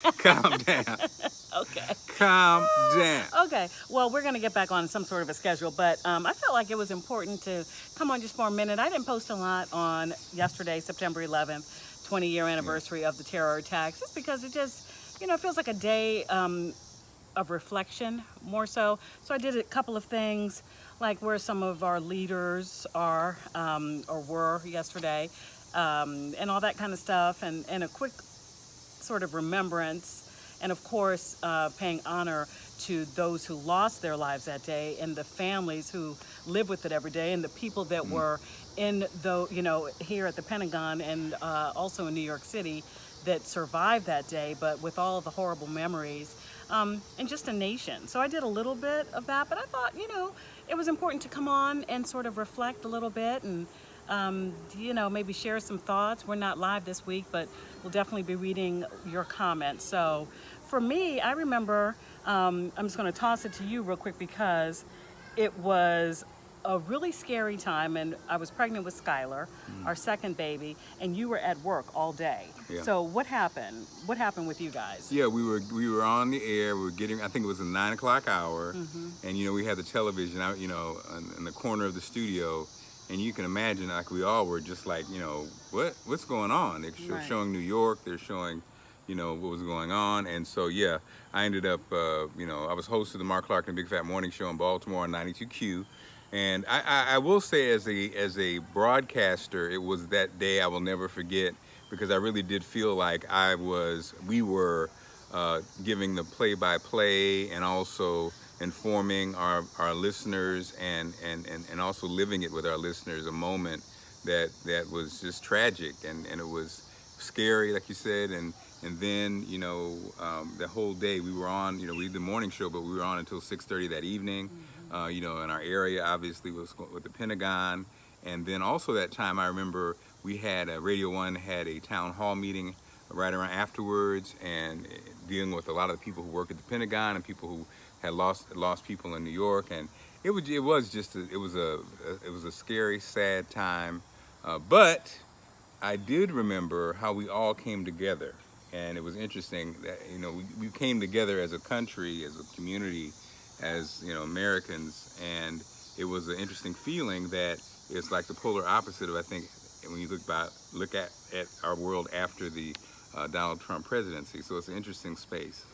Calm down. Okay. Calm down. Okay. Well, we're going to get back on some sort of a schedule, but I felt like it was important to come on just for a minute. I didn't post a lot on yesterday, September 11th, 20-year Yeah. anniversary of the terror attacks, just because it just, it feels like a day of reflection more so. So I did a couple of things, like where some of our leaders are or were yesterday, and all that kind of stuff, and a quick sort of remembrance, and of course, paying honor to those who lost their lives that day, and the families who live with it every day, and the people that Mm. were here at the Pentagon, and also in New York City, that survived that day, but with all the horrible memories, and just a nation. So I did a little bit of that, but I thought, it was important to come on and sort of reflect a little bit, and maybe share some thoughts. We're not live this week, but we'll definitely be reading your comments. So for me, I remember, I'm just going to toss it to you real quick because it was a really scary time, and I was pregnant with Skylar, Mm. our second baby, and you were at work all day. Yeah. So what happened? What happened with you guys? Yeah, we were on the air. We were getting. I think it was the 9 o'clock hour, and we had the television out, in the corner of the studio, and you can imagine, like, we all were just like, what's going on? They're Right. showing New York. They're showing, what was going on, and so yeah, I ended up, I was host of the Mark Clark and Big Fat Morning Show in Baltimore on 92Q. And I will say, as a broadcaster, it was that day I will never forget, because I really did feel like we were giving the play-by-play, and also informing our listeners, and also living it with our listeners, a moment that was just tragic, and it was scary, like you said, and then the whole day we were on, we did the morning show, but we were on until 6:30 that evening. In our area, obviously, was with the Pentagon. And then also that time, I remember we had Radio 1 had a town hall meeting right around afterwards, and dealing with a lot of the people who work at the Pentagon, and people who had lost people in New York. And it was a scary, sad time. But I did remember how we all came together. And it was interesting that, we came together as a country, as a community, as Americans, and it was an interesting feeling that it's like the polar opposite of, I think, when you look at our world after the Donald Trump presidency. So it's an interesting space.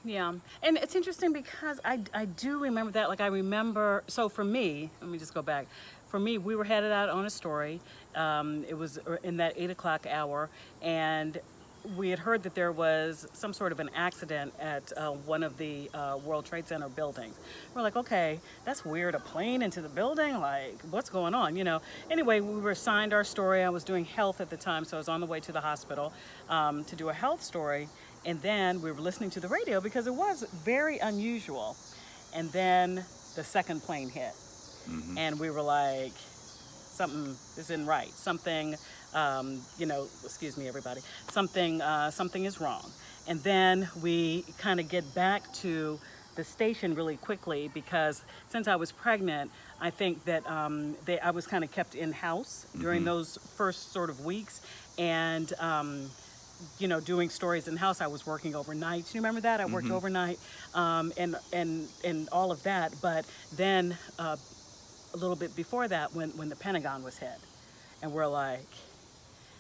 Yeah, and it's interesting because I do remember that. Like, I remember, so for me, let me just go back. For me, we were headed out on a story. It was in that 8 o'clock hour, and we had heard that there was some sort of an accident at one of the World Trade Center buildings. We're like, okay, that's weird, a plane into the building? Like, what's going on, Anyway, we were assigned our story. I was doing health at the time, so I was on the way to the hospital to do a health story. And then we were listening to the radio because it was very unusual. And then the second plane hit. And we were like, something isn't right. Something, excuse me, everybody. Something is wrong. And then we kind of get back to the station really quickly, because since I was pregnant, I think that I was kind of kept in house during those first sort of weeks, and doing stories in house. I was working overnight. You remember that? I worked overnight, and all of that. But then a little bit before that, when the Pentagon was hit, and we're like,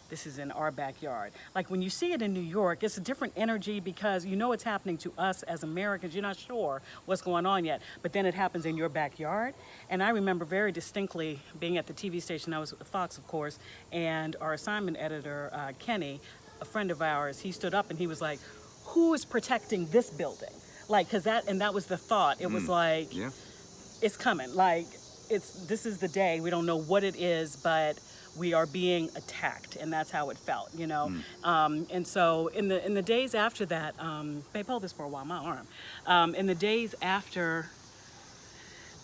this is in our backyard. Like, when you see it in New York, it's a different energy, because it's happening to us as Americans. You're not sure what's going on yet, but then it happens in your backyard. And I remember very distinctly being at the TV station. I was at Fox, of course, and our assignment editor, Kenny, a friend of ours, he stood up and he was like, who is protecting this building? Like, that was the thought. It was like, Yeah. it's coming. Like, this is the day. We don't know what it is, but we are being attacked, and that's how it felt, And so in the days after that, babe, hold this for a while, my arm. In the days after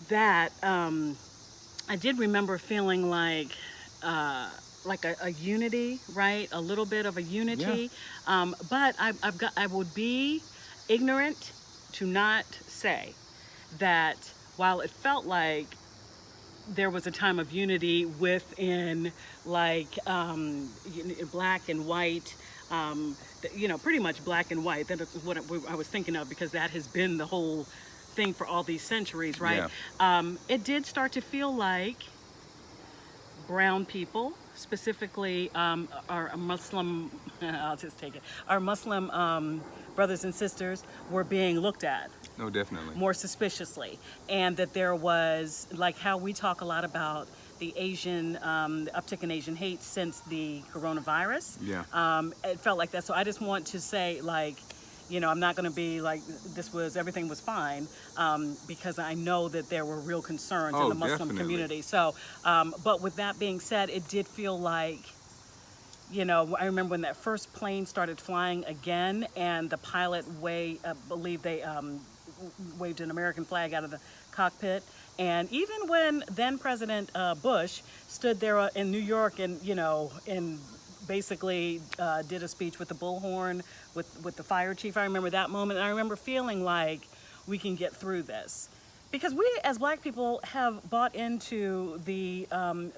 that, I did remember feeling like a unity, right? A little bit of a unity. Yeah. But I would be ignorant to not say that while it felt like there was a time of unity within, like, black and white, pretty much black and white. That is what I was thinking of, because that has been the whole thing for all these centuries, right? It did start to feel like brown people, specifically our Muslim, I'll just take it, our Muslim brothers and sisters were being looked at No, definitely. more suspiciously. And that there was, like how we talk a lot about the the uptick in Asian hate since the coronavirus. Yeah. It felt like that. So I just want to say, like, I'm not going to be like everything was fine, because I know that there were real concerns in the Muslim definitely. community. So, but with that being said, it did feel like, I remember when that first plane started flying again, and the pilot believe they waved an American flag out of the cockpit. And even when then President Bush stood there in New York and basically did a speech with the bullhorn with the fire chief, I remember that moment. And I remember feeling like we can get through this, because we as black people have bought into the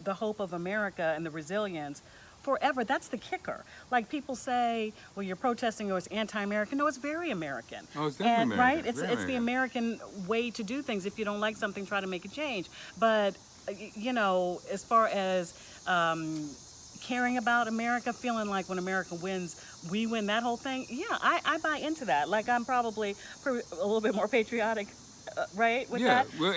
hope of America and the resilience forever. That's the kicker. Like, people say, well, you're protesting or it's anti-American. No, it's very American. Oh, it's definitely American. Right? Very It's the American way to do things. If you don't like something, try to make a change. But, as far as caring about America, feeling like when America wins, we win, that whole thing, yeah, I buy into that. Like, I'm probably a little bit more patriotic, right, with that. Well,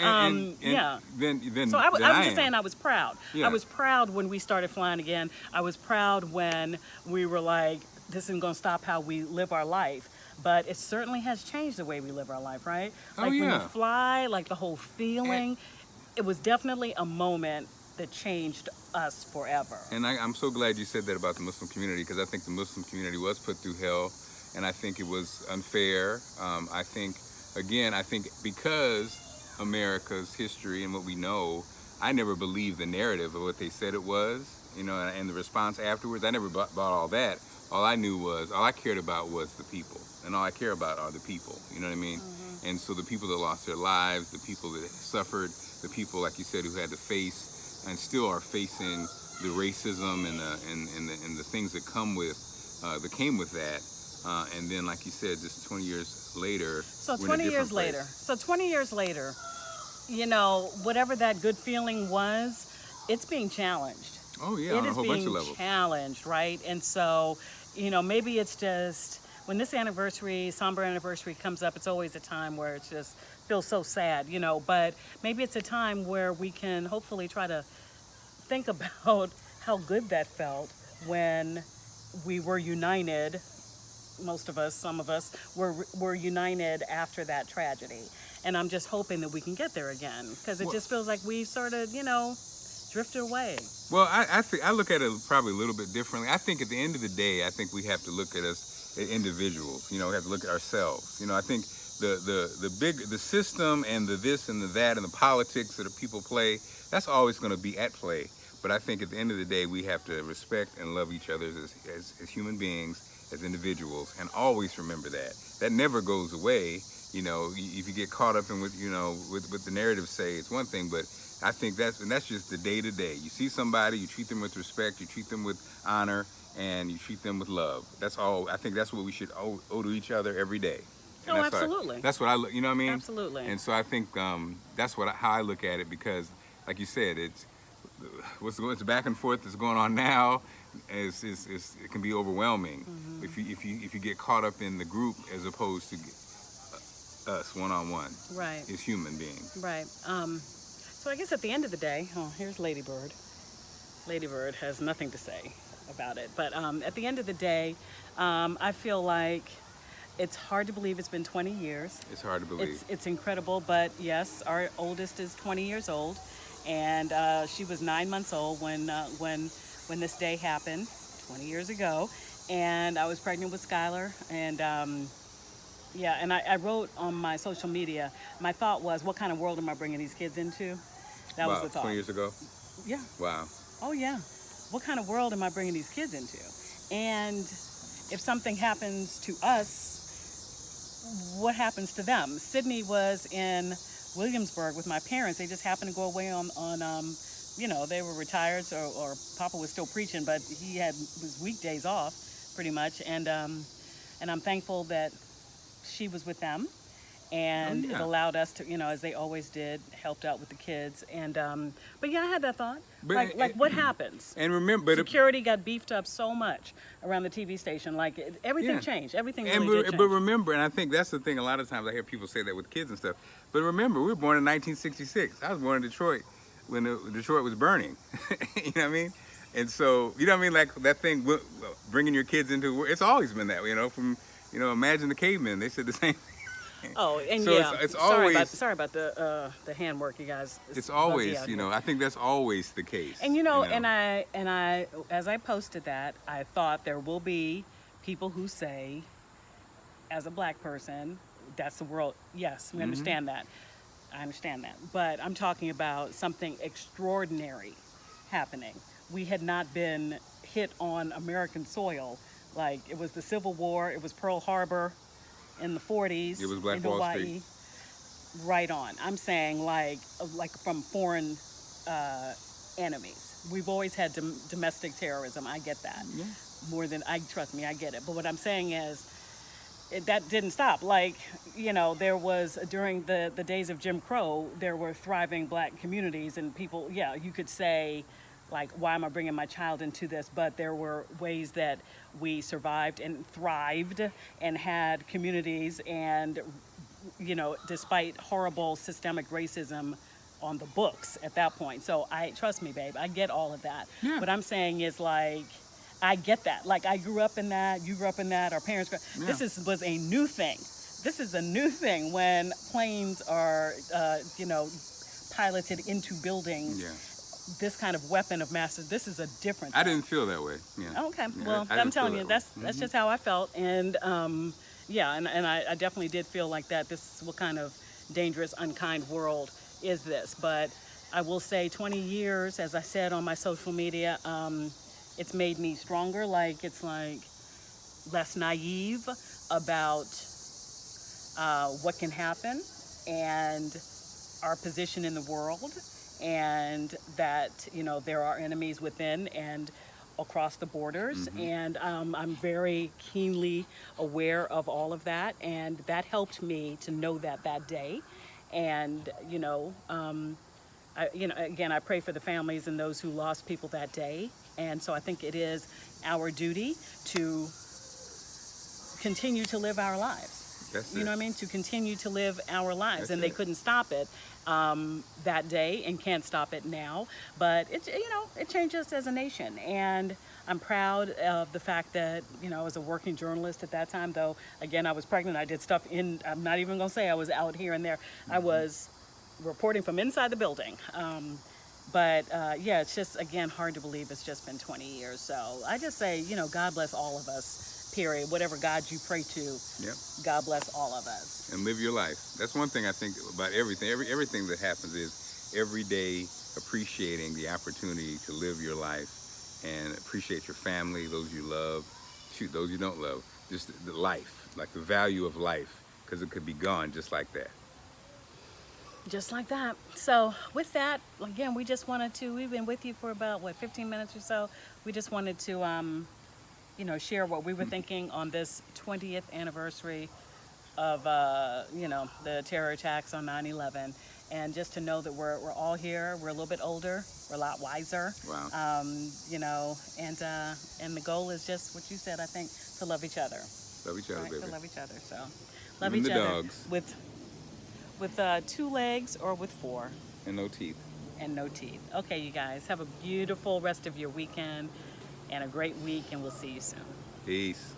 yeah. Then So I was I just saying I was proud. Yeah. I was proud when we started flying again. I was proud when we were like, this isn't going to stop how we live our life. But it certainly has changed the way we live our life, right? Like, when you fly, like the whole feeling, it was definitely a moment that changed us forever. And I'm so glad you said that about the Muslim community, because I think the Muslim community was put through hell, and I think it was unfair. I think because America's history and what we know, I never believed the narrative of what they said it was, and the response afterwards. I never bought all that. All I cared about was the people, and all I care about are the people. You know what I mean? Mm-hmm. And so the people that lost their lives, the people that suffered, the people, like you said, who had to face and still are facing the racism and the things that came with that. And then, like you said, just 20 years later. So 20 years later. So 20 years later, whatever that good feeling was, it's being challenged. Oh yeah, on a whole bunch of levels. It is being challenged, right? And so, maybe it's just when this somber anniversary comes up, it's always a time where it's just feels so sad, but maybe it's a time where we can hopefully try to think about how good that felt when we were united. Most of us, some of us, were united after that tragedy. And I'm just hoping that we can get there again, because it just feels like we sort of, drifted away. Well, I look at it probably a little bit differently. I think at the end of the day, I think we have to look at us as individuals. We have to look at ourselves. I think the system and the this and the that and the politics that people play, that's always going to be at play. But I think at the end of the day, we have to respect and love each other as human beings, as individuals, and always remember that. That never goes away. If you get caught up in what the narrative say, it's one thing, but I think that's just the day to day. You see somebody, you treat them with respect, you treat them with honor, and you treat them with love. That's all. I think that's what we should owe to each other every day. And absolutely. That's what I look. You know what I mean? Absolutely. And so I think that's how I look at it, because, like you said, it's back and forth that's going on now. It can be overwhelming if you get caught up in the group as opposed to us one-on-one. Right. As human beings. Right. So I guess at the end of the day, here's Ladybird. Ladybird has nothing to say about it. But at the end of the day, I feel like it's hard to believe it's been 20 years. It's hard to believe. It's incredible, but yes, our oldest is 20 years old, and she was 9 months old when this day happened 20 years ago, and I was pregnant with Skylar, and and I wrote on my social media, my thought was, what kind of world am I bringing these kids into? That was the thought. 20 years ago? Yeah. Wow. Oh yeah. What kind of world am I bringing these kids into? And if something happens to us, what happens to them? Sydney was in Williamsburg with my parents. They just happened to go away on they were retired, or Papa was still preaching, but he had his weekdays off. pretty much, and I'm thankful that she was with them, and Oh, it yeah. allowed us to, as they always did, helped out with the kids, and but yeah, I had that thought, But like what happens? and remember, Security got beefed up so much around the TV station, like everything yeah. changed, everything And really did change. but remember, and I think that's the thing. A lot of times I hear people say that with kids and stuff. But remember, we were born in 1966. I was born in Detroit when Detroit was burning. You know what I mean? And so, you know what I mean? Like that thing, bringing your kids into it's always been that way. From imagine the cavemen. They said the same thing. Oh, and So yeah, it's sorry always sorry about the handwork, you guys. it's buzzy always out here. I think that's always the case. And and I as I posted that, I thought there will be people who say, as a black person, that's the world. Yes, we understand that. I understand that. But I'm talking about something extraordinary happening. We had not been hit on American soil. Like, it was the Civil War, it was Pearl Harbor in the 40s. It was Black in Wall Hawaii. Street. Right on. I'm saying like from foreign enemies. We've always had domestic terrorism. I get that. Yeah. More than trust me, I get it. But what I'm saying is that didn't stop. Like, there was during the days of Jim Crow, there were thriving black communities, and people, yeah, you could say, like, why am I bringing my child into this? But there were ways that we survived and thrived and had communities, and despite horrible systemic racism on the books at that point. So trust me, babe, I get all of that. Yeah. What I'm saying is, like, I get that. Like, I grew up in that, you grew up in that, our parents grew up. Yeah. This was a new thing. This is a new thing when planes are, piloted into buildings. Yeah. This kind of weapon of mass, this is a different I thing. didn't feel that way. Yeah. Okay, Yeah, well, I I'm didn't feel telling you, that way. that's just how I felt. And yeah, and I definitely did feel like that. This is what kind of dangerous, unkind world is this. But I will say 20 years, as I said on my social media, it's made me stronger. Like, it's like less naive about what can happen and our position in the world, and that there are enemies within and across the borders. And I'm very keenly aware of all of that, and that helped me to know that day. And again, I pray for the families and those who lost people that day. And so I think it is our duty to continue to live our lives. That's You it. know what I mean? To continue to live our lives. That's And they it. couldn't stop it that day, and can't stop it now. But it changed us as a nation. And I'm proud of the fact that, as a working journalist at that time, though, again, I was pregnant. I did stuff I'm not even going to say I was out here and there. I was reporting from inside the building. But yeah, it's just, again, hard to believe it's just been 20 years. So I just say, God bless all of us, period. Whatever God you pray to, Yep. God bless all of us. And live your life. That's one thing I think about everything. Everything that happens is every day appreciating the opportunity to live your life and appreciate your family, those you love, those you don't love. Just the life, like the value of life, because it could be gone just like that. Just like that. So with that, again, we've been with you for about, 15 minutes or so. We just wanted to, share what we were thinking on this 20th anniversary of, the terror attacks on 9/11. And just to know that we're all here, we're a little bit older, we're a lot wiser. Wow. And the goal is just what you said, I think, to love each other. Love each other, Right, baby. to love each other. So love Even each the other dogs. with 2 legs or with 4 And no teeth. and no teeth. Okay, you guys, have a beautiful rest of your weekend and a great week, and we'll see you soon. Peace.